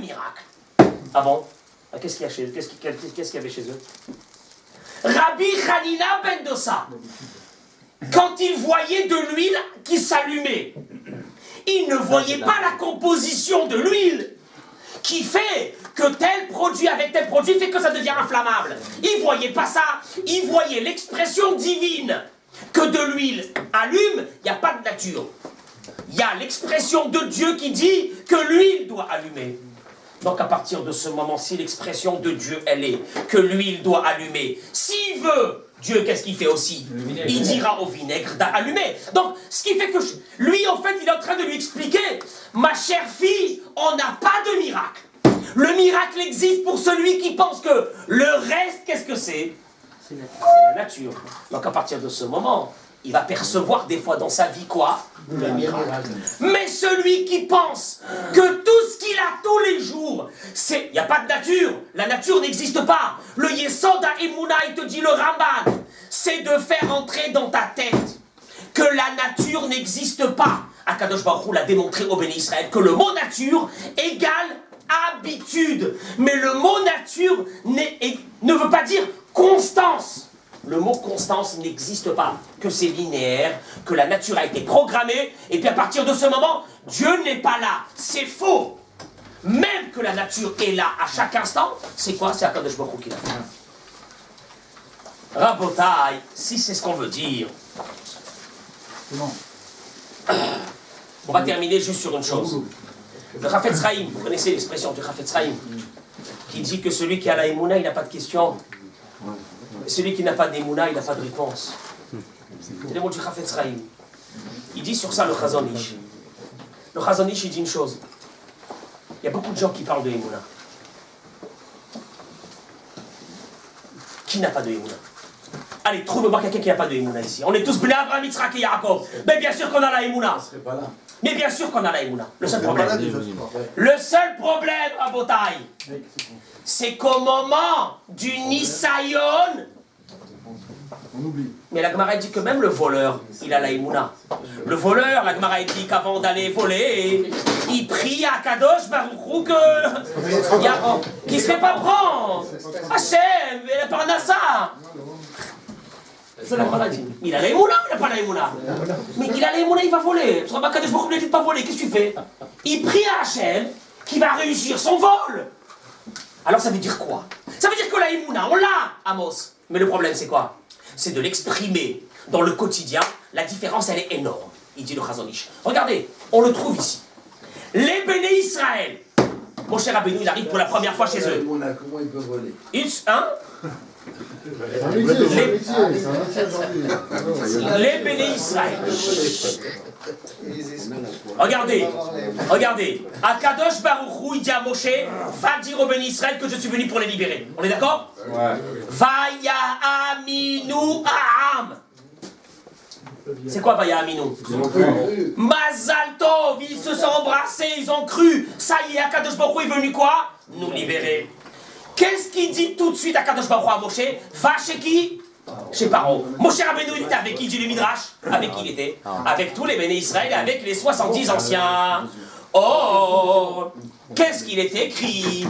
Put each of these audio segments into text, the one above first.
miracle. Ah bon? Qu'est-ce qu'il y avait chez eux? Rabbi Hanina ben Dosa, quand il voyait de l'huile qui s'allumait, il ne voyait pas la composition de l'huile qui fait que tel produit avec tel produit fait que ça devient inflammable. Il ne voyait pas ça, il voyait l'expression divine que de l'huile allume, il n'y a pas de nature. Il y a l'expression de Dieu qui dit que l'huile doit allumer. Donc à partir de ce moment, si l'expression de Dieu, elle est que l'huile doit allumer, s'il veut, Dieu, qu'est-ce qu'il fait aussi? Il dira au vinaigre d'allumer. Donc, ce qui fait que lui, en fait, il est en train de lui expliquer, ma chère fille, on n'a pas de miracle. Le miracle existe pour celui qui pense que le reste, qu'est-ce que c'est? C'est la nature. Donc à partir de ce moment, il va percevoir des fois dans sa vie quoi? Le miracle. Mais celui qui pense que tout ce qu'il a tous les jours, c'est... Il n'y a pas de nature. La nature n'existe pas. Le Yesod HaEmuna, il te dit le Ramban, c'est de faire entrer dans ta tête que la nature n'existe pas. Akadosh Baruch Hu l'a démontré au Béni Israël que le mot nature égale habitude. Mais le mot nature ne veut pas dire constance. Le mot constance n'existe pas, que c'est linéaire, que la nature a été programmée, et puis à partir de ce moment, Dieu n'est pas là. C'est faux. Même que la nature est là à chaque instant, c'est quoi? C'est Akadosh Baruch Hu qui l'a fait. Rabotai, si c'est ce qu'on veut dire. On va terminer juste sur une chose. Le Chafetz Chaim, vous connaissez l'expression du Chafetz Chaim, qui dit que celui qui a la Emouna, il n'a pas de question. Celui qui n'a pas d'émouna, il n'a pas de réponse. C'est le mot du Chafetz Chaim. Il dit sur ça le Chazon Ish. Le Chazon Ish, il dit une chose. Il y a beaucoup de gens qui parlent de émouna. Qui n'a pas de émouna? Allez, trouve-moi quelqu'un qui n'a pas de émouna ici. On est tous Bnei Avraham, Yitzhak et Yaakov. Mais bien sûr qu'on a la émouna. Mais bien sûr qu'on a la émouna. Le seul problème, à Botaï, c'est qu'au moment du Nisayon, mais la Gemara dit que même le voleur, il a la émouna. Le voleur, la Gemara dit qu'avant d'aller voler, il prie à Kadosh Baruch Hu qu'il se fait pas prendre. Hachem, la Parnassa. C'est la Gemara dit. Il a la émouna ou il n'a pas la émouna? Mais il a la émouna, il va voler. Tu vois, Kadosh Baruch Hu ne dit pas voler. Qu'est-ce que tu fais? Il prie à Hachem qui va réussir son vol. Alors ça veut dire quoi? Ça veut dire que la émouna, on l'a, Amos. Mais le problème, c'est quoi? C'est de l'exprimer dans le quotidien. La différence, elle est énorme, il dit le Chazon Ish. Regardez, on le trouve ici. Les Béné Israël. Mon cher Rabbeinu, il arrive pour la première fois chez eux. Comment il peut voler? Hein? Les Béné Israël. Regardez. Akadosh Baruch Hu, il dit à Moshe, va dire aux Béné Israël que je suis venu pour les libérer. On est d'accord? Ouais. Vaya aminu a'am. C'est quoi Vaya aminu? Mazal Tov, ils se sont embrassés, ils ont cru. Ça y est, Akadosh Baruch Hu est venu quoi? Nous libérer. Qu'est-ce qu'il dit tout de suite à Akadosh Baruch Hu à Moshe? Va chez qui? Chez Paro. Moshe Rabbeinu, il était avec qui? Dit le Midrash. Avec qui il était? Avec tous les Béné Israël et avec les 70 anciens. Oh, qu'est-ce qu'il est écrit?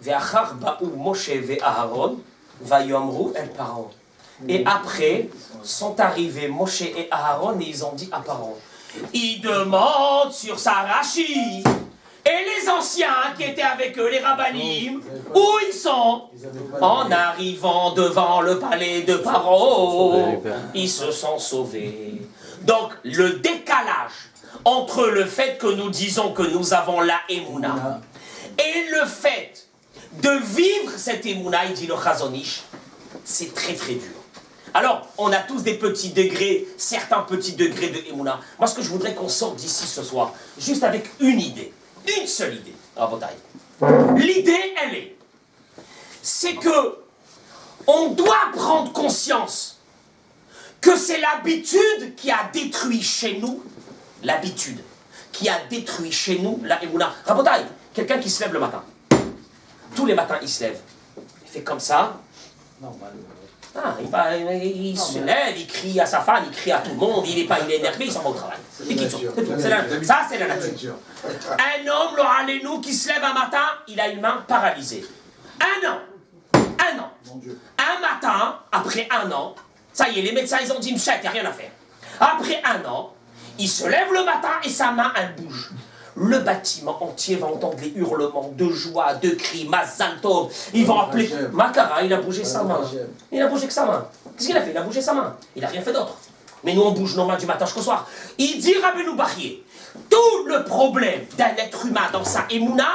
Ve'achar ba'u Moshe ve'Aaron vayomru el Paro. Et après sont arrivés Moshe et Aaron et ils ont dit à Paro. Ils demandent sur sa rachis. Et les anciens qui étaient avec eux, les rabbanim, où ils sont? En arrivant devant le palais de Paro, ils se sont sauvés. Donc, le décalage entre le fait que nous disons que nous avons la émouna et le fait de vivre cette émouna, il dit le Chazon Ish, c'est très très dur. Alors, on a tous des petits degrés, certains petits degrés de émouna. Moi, ce que je voudrais qu'on sorte d'ici ce soir, juste avec une idée. Une seule idée, l'idée, elle est, c'est que on doit prendre conscience que c'est l'habitude qui a détruit chez nous, l'habitude qui a détruit chez nous la émouna. Rabotaï, quelqu'un qui se lève le matin, tous les matins il se lève, il fait comme ça, Ah, il se lève, il crie à sa femme, il crie à tout le monde, il est énervé, il s'en va au travail. Ça, c'est la nature. Un homme, le Allénou, qui se lève un matin, il a une main paralysée. Un an. Un matin, après un an, ça y est, les médecins, ils ont dit, Mchet, il n'y a rien à faire. Après un an, il se lève le matin et sa main, elle bouge. Le bâtiment entier va entendre les hurlements de joie, de cris, Mazal Tov. Ils vont appeler Makara, il a bougé sa main. Il a bougé que sa main. Qu'est-ce qu'il a fait? Il a bougé sa main. Il n'a rien fait d'autre. Mais nous, on bouge normal du matin jusqu'au soir. Il dit Rabbeinu Bachye, tout le problème d'un être humain dans sa émouna,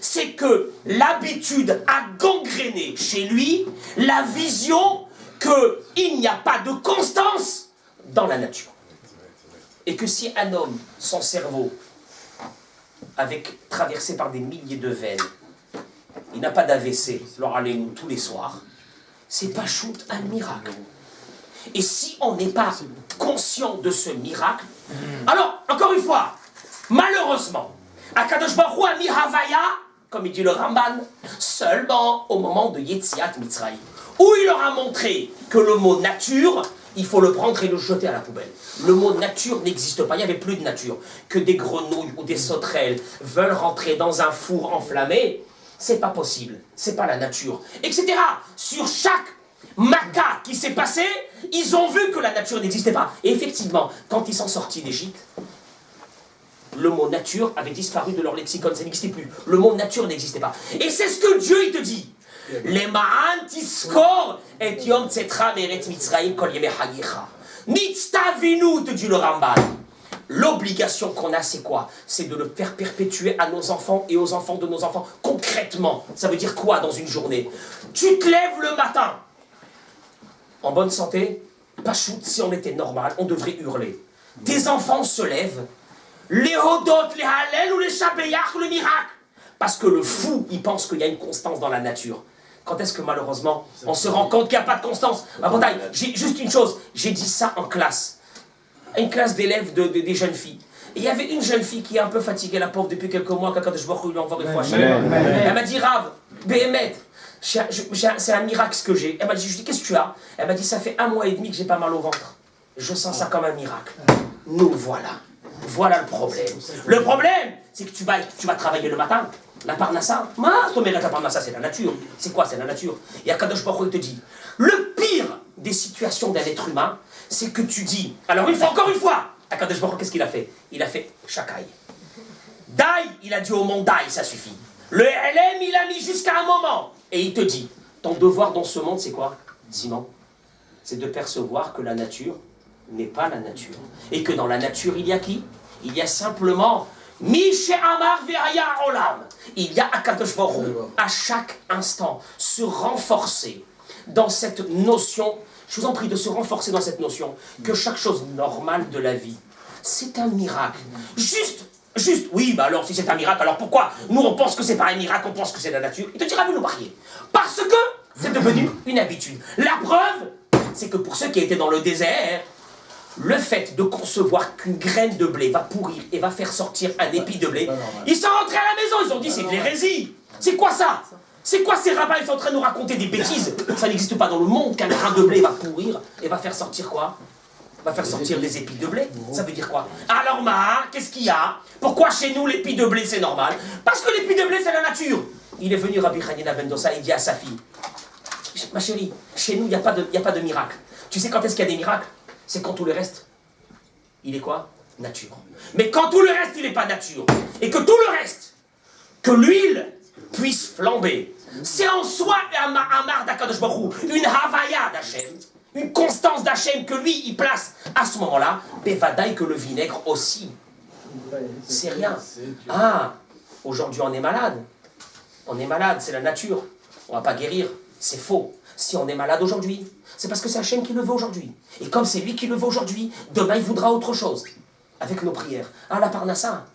c'est que l'habitude a gangréné chez lui la vision qu'il n'y a pas de constance dans la nature. Et que si un homme, son cerveau, traversé par des milliers de veines, il n'a pas d'AVC, alors allez-nous tous les soirs, c'est pas shoot un miracle. Et si on n'est pas conscient de ce miracle, alors, encore une fois, malheureusement, Akadosh Baruch Hu a mis Havaya, comme il dit le Ramban, seulement au moment de Yetziat Mitzrayim, où il leur a montré que le mot nature, il faut le prendre et le jeter à la poubelle. Le mot nature n'existe pas, il n'y avait plus de nature. Que des grenouilles ou des sauterelles veulent rentrer dans un four enflammé, c'est pas possible, c'est pas la nature, etc. Sur chaque maca qui s'est passé, ils ont vu que la nature n'existait pas. Et effectivement, quand ils sont sortis d'Égypte, le mot nature avait disparu de leur lexicon, ça n'existait plus. Le mot nature n'existait pas. Et c'est ce que Dieu il te dit. Les ma'an tiskor et yom tsetra meret mitzrayim kol yemei hayecha. Nitztavinu, te dit le Ramban. L'obligation qu'on a, c'est quoi? C'est de le faire perpétuer à nos enfants et aux enfants de nos enfants. Concrètement, ça veut dire quoi dans une journée? Tu te lèves le matin, en bonne santé, pas shoot, si on était normal, on devrait hurler. Tes enfants se lèvent, les hodot, les halel ou les shabeyach, le miracle. Parce que le fou, il pense qu'il y a une constance dans la nature. Quand est-ce que malheureusement, on se rend compte qu'il n'y a pas de constance? Ma bataille, j'ai juste une chose, j'ai dit ça en classe. Une classe d'élèves des jeunes filles. Et il y avait une jeune fille qui est un peu fatiguée, la pauvre, depuis quelques mois, quand je vois lui envoie une fois chez elle. Elle m'a dit, Rav, Béhémet, c'est un miracle ce que j'ai. Elle m'a dit, je dis, qu'est-ce que tu as? Elle m'a dit, ça fait 1 mois et demi que j'ai pas mal au ventre. Je sens ça comme un miracle. Nous voilà. Voilà le problème. Le problème, c'est que tu vas travailler le matin. La parnassa, la parnassa, c'est la nature. C'est quoi? C'est la nature. Et Akadosh Baruch Hu te dit, le pire des situations d'un être humain, c'est que tu dis, alors encore une fois, Akadosh Baruch Hu, qu'est-ce qu'il a fait? Il a fait Shakai. Dai, il a dit au monde Dai, ça suffit. Le LM, il a mis jusqu'à un moment. Et il te dit, ton devoir dans ce monde, c'est quoi, Simon? C'est de percevoir que la nature n'est pas la nature. Et que dans la nature, il y a qui? Il y a simplement Mishe Amar Ve'aya Olam. Il y a Akadosh Baruch Hu à chaque instant se renforcer dans cette notion. Je vous en prie de se renforcer dans cette notion que chaque chose normale de la vie, c'est un miracle. Juste, oui, bah alors si c'est un miracle, alors pourquoi nous on pense que c'est pas un miracle, on pense que c'est la nature? Il te dira, nous marier. Parce que c'est devenu une habitude. La preuve, c'est que pour ceux qui étaient dans le désert, le fait de concevoir qu'une graine de blé va pourrir et va faire sortir un épi de blé, ils sont rentrés à la maison, ils ont dit c'est de l'hérésie. C'est quoi ça? C'est quoi ces rabbins? Ils sont en train de nous raconter des bêtises. Ça n'existe pas dans le monde qu'un grain de blé va pourrir et va faire sortir quoi? Va faire sortir des épis de blé. Ça veut dire quoi? Alors qu'est-ce qu'il y a? Pourquoi chez nous l'épi de blé c'est normal? Parce que l'épi de blé c'est la nature. Il est venu Rabbi Hanina ben Dosa, il dit à sa fille, ma chérie, chez nous il n'y a pas de miracle. Tu sais quand est-ce qu'il y a des miracles? C'est quand tout le reste, il est quoi? Nature. Mais quand tout le reste, il n'est pas nature, et que tout le reste, que l'huile puisse flamber, c'est en soi un mar d'Akadosh Baruch Hu, une havaya d'Hachem, une constance d'Hachem que lui, il place à ce moment-là, bevadaï que le vinaigre aussi. C'est rien. Ah, aujourd'hui on est malade. On est malade, c'est la nature. On ne va pas guérir, c'est faux. Si on est malade aujourd'hui, c'est parce que c'est Hachem qui le veut aujourd'hui. Et comme c'est lui qui le veut aujourd'hui, demain il voudra autre chose. Avec nos prières. Ah, la parnassa,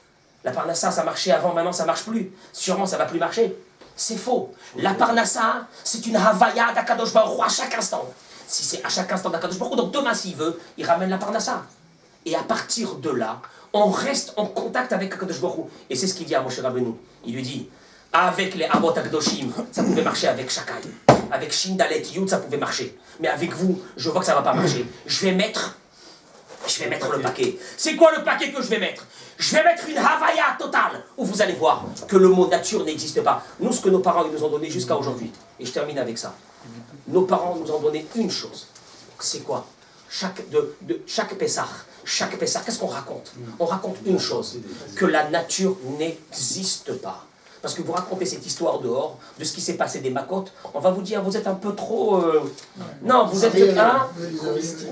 ça marchait avant, maintenant ça ne marche plus. Sûrement ça ne va plus marcher. C'est faux. La parnassa, c'est une havaya d'Akadosh Baruch Hu à chaque instant. Si c'est à chaque instant d'Akadosh Baruch Hu, donc demain s'il veut, il ramène la parnassa. Et à partir de là, on reste en contact avec Akadosh Baruch Hu. Et c'est ce qu'il dit à Moshe Rabbeinu. Il lui dit, avec les Avot HaKadoshim, ça pouvait marcher avec Shakai. Avec Shin, Dalet, Yud, ça pouvait marcher. Mais avec vous, je vois que ça ne va pas marcher. Je vais mettre le paquet. C'est quoi le paquet que je vais mettre? Je vais mettre une Havaya totale, où vous allez voir que le mot nature n'existe pas. Nous, ce que nos parents ils nous ont donné jusqu'à aujourd'hui, et je termine avec ça. Nos parents nous ont donné une chose. C'est quoi? Chaque Pessah, qu'est-ce qu'on raconte? On raconte une chose, que la nature n'existe pas. Parce que vous racontez cette histoire dehors, de ce qui s'est passé des macotes, on va vous dire, vous êtes un peu trop... Non, vous êtes... Hein?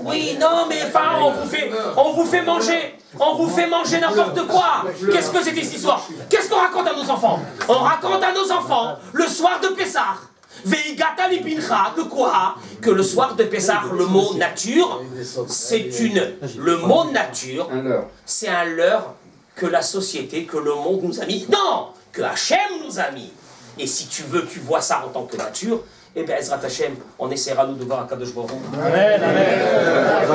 Oui, non, mais enfin, on vous fait manger. On vous fait manger n'importe quoi. Qu'est-ce que c'est cette histoire? Qu'est-ce qu'on raconte à nos enfants? On raconte à nos enfants, le soir de Pessah, Veigata lipincha, que quoi? Que le soir de Pessah, le mot nature, le mot nature, c'est un leurre que la société, que le monde nous a mis. Non! Que Hachem nous a mis. Et si tu veux, tu vois ça en tant que nature, eh bien, Ezrat Hachem, on essaiera nous de voir à Kadosh Baruch Hu. Amen, amen.